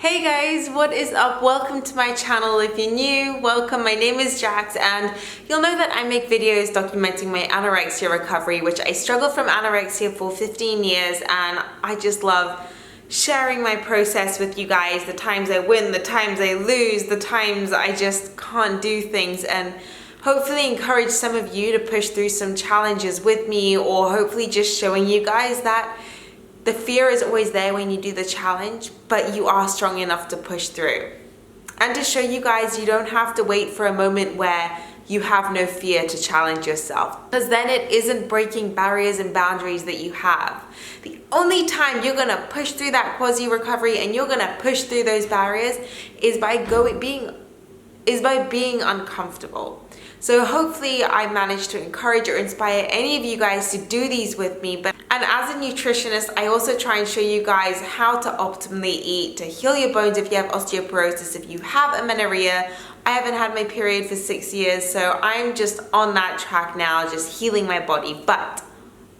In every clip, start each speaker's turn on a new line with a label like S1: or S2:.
S1: Hey guys, what is up? Welcome to my channel. If you're new, welcome. My name is Jax and you'll know that I make videos documenting my anorexia recovery, which I struggled from anorexia for 15 years and I just love sharing my process with you guys, the times I win, the times I lose, the times I just can't do things, and hopefully encourage some of you to push through some challenges with me, or hopefully just showing you guys that the fear is always there when you do the challenge, but you are strong enough to push through. And to show you guys you don't have to wait for a moment where you have no fear to challenge yourself, because then it isn't breaking barriers and boundaries that you have. The only time you're gonna push through that quasi recovery and you're gonna push through those barriers is by being uncomfortable. So hopefully I managed to encourage or inspire any of you guys to do these with me. And as a nutritionist, I also try and show you guys how to optimally eat to heal your bones if you have osteoporosis, if you have amenorrhea. I haven't had my period for 6 years, so I'm just on that track now, just healing my body. But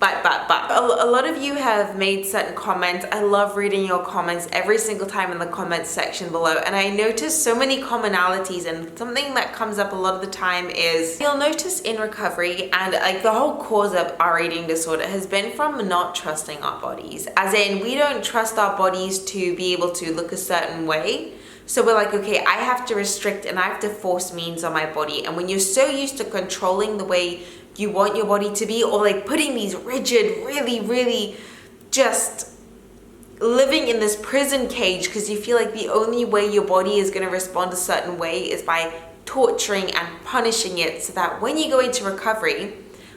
S1: a lot of you have made certain comments. I love reading your comments every single time in the comments section below, and I notice so many commonalities, and something that comes up a lot of the time is you'll notice in recovery, and like the whole cause of our eating disorder has been from not trusting our bodies, as in we don't trust our bodies to be able to look a certain way. So we're like, okay, I have to restrict and I have to force means on my body. And when you're so used to controlling the way you want your body to be, or like putting these rigid, really just living in this prison cage because you feel like the only way your body is going to respond a certain way is by torturing and punishing it, so that when you go into recovery,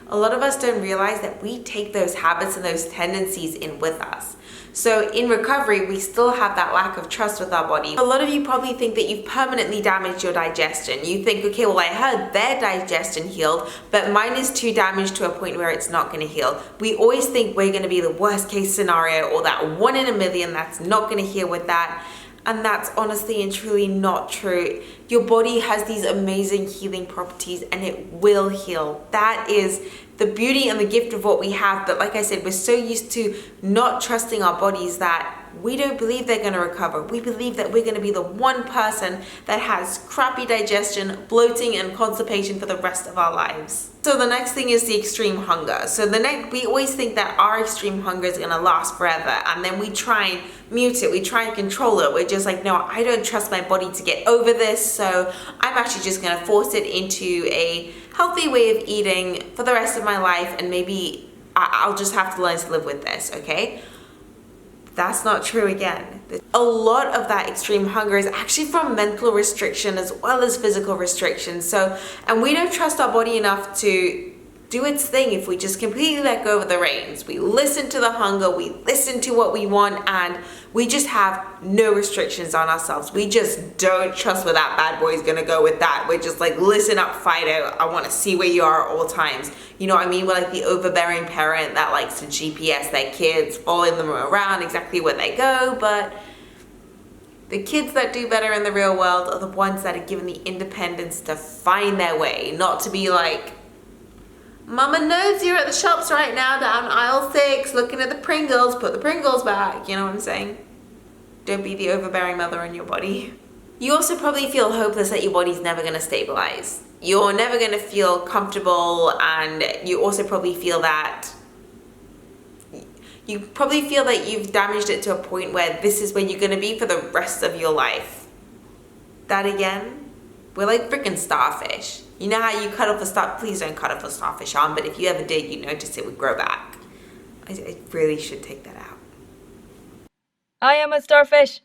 S1: a lot of us don't realize that we take those habits and those tendencies in with us. So in recovery, we still have that lack of trust with our body. A lot of you probably think that you've permanently damaged your digestion. You think, okay, well, I heard their digestion healed, but mine is too damaged to a point where it's not going to heal. We always think we're going to be the worst case scenario, or that 1 in a million that's not going to heal with that. And that's honestly and truly not true. Your body has these amazing healing properties and it will heal. That is the beauty and the gift of what we have. But like I said, we're so used to not trusting our bodies that we don't believe they're going to recover. We believe that we're going to be the one person that has crappy digestion, bloating, and constipation for the rest of our lives. So the next thing is the extreme hunger. So we always think that our extreme hunger is going to last forever, and then we try and mute it, we try and control it. We're just like, no, I don't trust my body to get over this, so I'm actually just going to force it into a healthy way of eating for the rest of my life, and maybe I'll just have to learn to live with this, okay? That's not true again. A lot of that extreme hunger is actually from mental restriction as well as physical restriction. And we don't trust our body enough to do its thing if we just completely let go of the reins. We listen to the hunger, we listen to what we want, and we just have no restrictions on ourselves. We just don't trust where that bad boy is gonna go with that. We're just like, listen up, Fido, I wanna see where you are at all times. You know what I mean? We're like the overbearing parent that likes to GPS their kids, following them around exactly where they go, but the kids that do better in the real world are the ones that are given the independence to find their way, not to be like, Mama knows you're at the shops right now down aisle 6 looking at the Pringles, put the Pringles back. You know what I'm saying? Don't be the overbearing mother in your body. You also probably feel hopeless that your body's never going to stabilize. You're never going to feel comfortable, and you also probably feel that you've damaged it to a point where this is where you're going to be for the rest of your life. That again, we're like freaking starfish. You know how you cut off a starfish? Please don't cut off a starfish arm, but if you ever did, you'd notice it would grow back. I really should take that out.
S2: I am a starfish.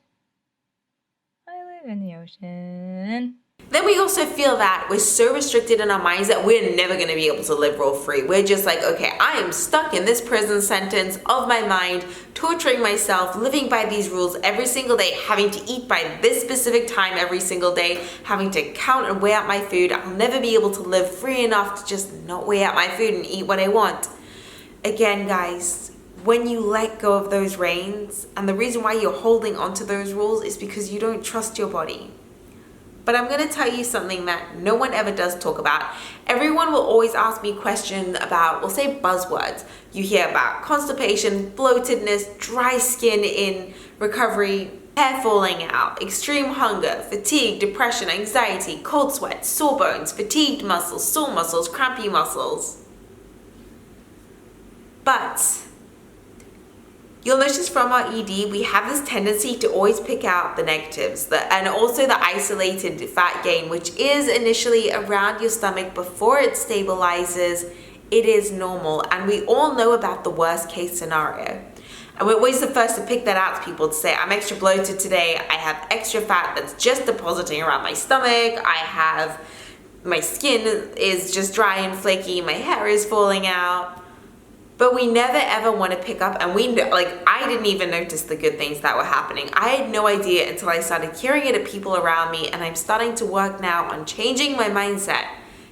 S2: I live in the ocean.
S1: Then we also feel that we're so restricted in our minds that we're never going to be able to live rule free. We're just like, okay, I am stuck in this prison sentence of my mind, torturing myself, living by these rules every single day, having to eat by this specific time every single day, having to count and weigh out my food. I'll never be able to live free enough to just not weigh out my food and eat what I want. Again, guys, when you let go of those reins, and the reason why you're holding onto those rules is because you don't trust your body. But I'm going to tell you something that no one ever does talk about. Everyone will always ask me questions about, we'll say buzzwords. You hear about constipation, bloatedness, dry skin in recovery, hair falling out, extreme hunger, fatigue, depression, anxiety, cold sweat, sore bones, fatigued muscles, sore muscles, crampy muscles. But you'll notice from our ED, we have this tendency to always pick out the negatives and also the isolated fat gain, which is initially around your stomach before it stabilizes. It is normal, and we all know about the worst case scenario. And we're always the first to pick that out to people, to say, I'm extra bloated today, I have extra fat that's just depositing around my stomach, my skin is just dry and flaky, my hair is falling out. But we never ever want to pick up, and I didn't even notice the good things that were happening. I had no idea until I started hearing it at people around me, and I'm starting to work now on changing my mindset,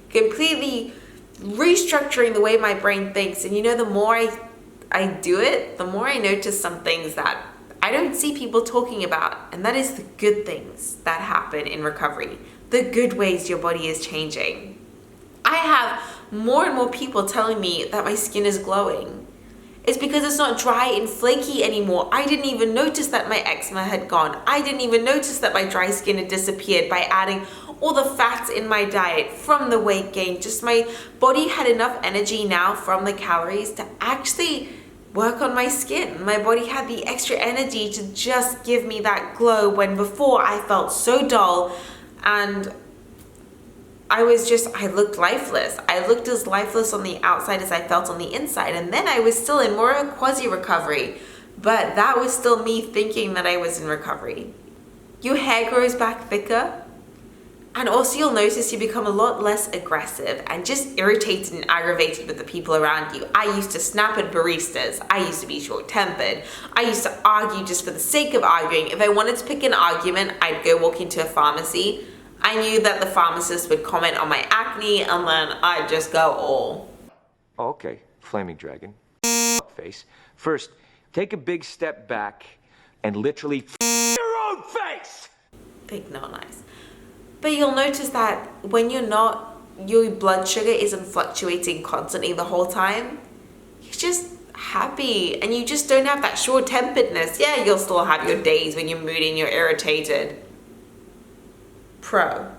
S1: completely restructuring the way my brain thinks. And the more I do it, the more I notice some things that I don't see people talking about, and that is the good things that happen in recovery, the good ways your body is changing. I have more and more people telling me that my skin is glowing. It's because it's not dry and flaky anymore. I didn't even notice that my eczema had gone. I didn't even notice that my dry skin had disappeared by adding all the fats in my diet from the weight gain. Just my body had enough energy now from the calories to actually work on my skin. My body had the extra energy to just give me that glow, when before I felt so dull and I looked lifeless. I looked as lifeless on the outside as I felt on the inside. And then I was still in more of a quasi-recovery, but that was still me thinking that I was in recovery. Your hair grows back thicker. And also you'll notice you become a lot less aggressive and just irritated and aggravated with the people around you. I used to snap at baristas. I used to be short-tempered. I used to argue just for the sake of arguing. If I wanted to pick an argument, I'd go walk into a pharmacy. I knew that the pharmacist would comment on my acne, and then I'd just go all.
S3: Okay, flaming dragon. Face. First, take a big step back and literally your own face!
S1: Big no nice. But you'll notice that when your blood sugar isn't fluctuating constantly the whole time, you're just happy and you just don't have that short-temperedness. Yeah, you'll still have your days when you're moody and you're irritated. Pro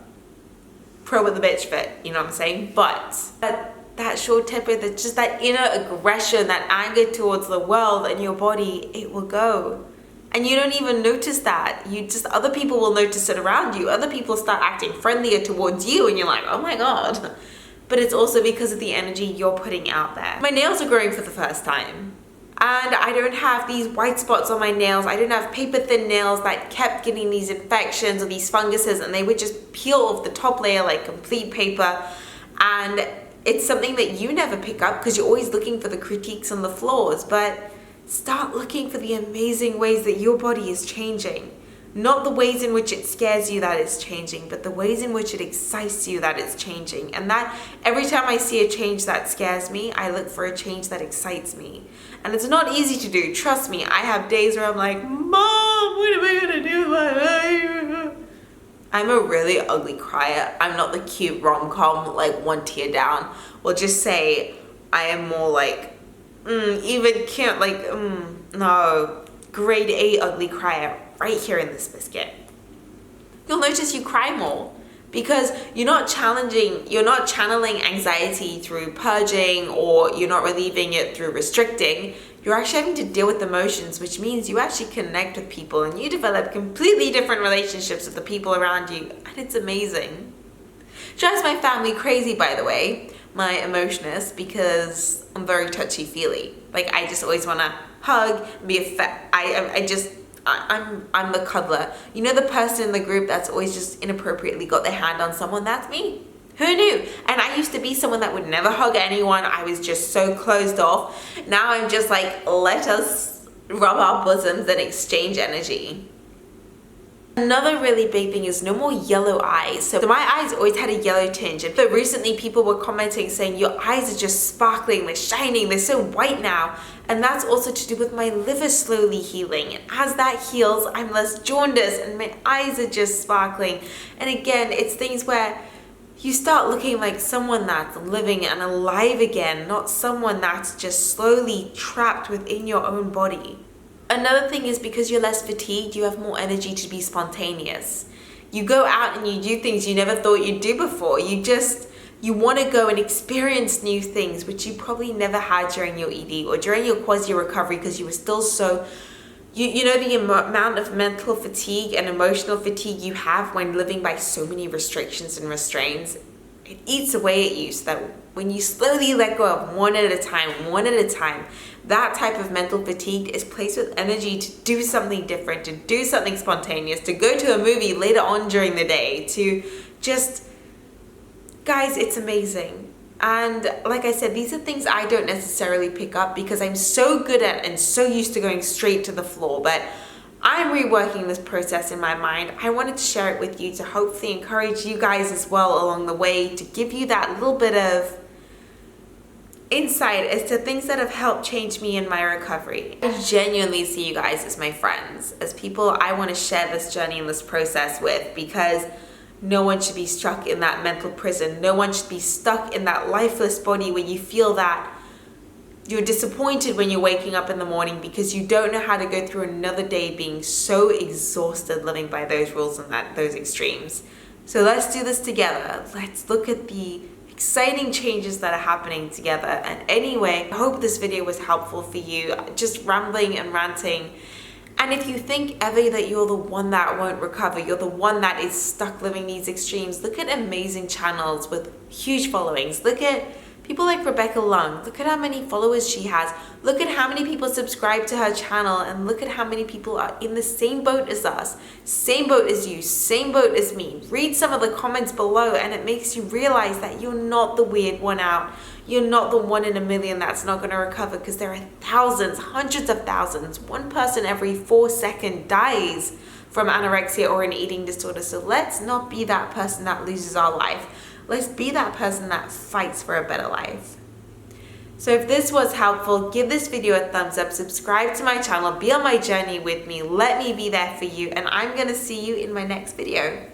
S1: with the bitch fit, you know what I'm saying? But that short-temper, that's just that inner aggression, that anger towards the world and your body, it will go. And you don't even notice that. Other people will notice it around you. Other people start acting friendlier towards you and you're like, oh my God. But it's also because of the energy you're putting out there. My nails are growing for the first time. And I don't have these white spots on my nails. I don't have paper thin nails that kept getting these infections or these funguses, and they would just peel off the top layer like complete paper. And it's something that you never pick up because you're always looking for the critiques and the flaws. But start looking for the amazing ways that your body is changing. Not the ways in which it scares you that it's changing, but the ways in which it excites you that it's changing. And that every time I see a change that scares me, I look for a change that excites me. And it's not easy to do, trust me. I have days where I'm like, Mom, what am I gonna do with my life? I'm a really ugly crier. I'm not the cute rom-com, like one tear down. We'll just say I am more like, even can't no, grade A ugly crier right here in this biscuit. You'll notice you cry more because you're not channeling anxiety through purging, or you're not relieving it through restricting. You're actually having to deal with emotions, which means you actually connect with people and you develop completely different relationships with the people around you, and it's amazing. Drives my family crazy, by the way, my emotionist, because I'm very touchy-feely. Like, I just always want to hug, I'm the cuddler. You know, the person in the group that's always just inappropriately got their hand on someone? That's me. Who knew? And I used to be someone that would never hug anyone. I was just so closed off. Now I'm just like, let us rub our bosoms and exchange energy. Another really big thing is no more yellow eyes. So my eyes always had a yellow tinge, but recently people were commenting saying your eyes are just sparkling, they're shining, they're so white now. And that's also to do with my liver slowly healing. And as that heals, I'm less jaundiced and my eyes are just sparkling. And again, it's things where you start looking like someone that's living and alive again, not someone that's just slowly trapped within your own body. Another thing is because you're less fatigued, you have more energy to be spontaneous. You go out and you do things you never thought you'd do before. You want to go and experience new things, which you probably never had during your ED or during your quasi recovery, because you were still so, you know, the amount of mental fatigue and emotional fatigue you have when living by so many restrictions and restraints. It eats away at you, so that when you slowly let go of one at a time, that type of mental fatigue is placed with energy to do something different, to do something spontaneous, to go to a movie later on during the day, to just, guys, it's amazing. And like I said, these are things I don't necessarily pick up because I'm so good at and so used to going straight to the floor, but I'm reworking this process in my mind. I wanted to share it with you to hopefully encourage you guys as well along the way, to give you that little bit of insight as to things that have helped change me in my recovery. I genuinely see you guys as my friends, as people I want to share this journey and this process with, because no one should be stuck in that mental prison. No one should be stuck in that lifeless body where you feel that you're disappointed when you're waking up in the morning because you don't know how to go through another day being so exhausted living by those rules and those extremes. So let's do this together. Let's look at the exciting changes that are happening together. And anyway, I hope this video was helpful for you, just rambling and ranting. And if you think ever that you're the one that won't recover, you're the one that is stuck living these extremes, look at amazing channels with huge followings. Look at people like Rebecca Lung. Look at how many followers she has. Look at how many people subscribe to her channel, and look at how many people are in the same boat as us, same boat as you, same boat as me. Read some of the comments below and it makes you realize that you're not the weird one out. You're not the 1 in a million that's not going to recover, because there are thousands, hundreds of thousands. One person every 4 seconds dies from anorexia or an eating disorder. So let's not be that person that loses our life. Let's be that person that fights for a better life. So if this was helpful, give this video a thumbs up, subscribe to my channel, be on my journey with me, let me be there for you, and I'm going to see you in my next video.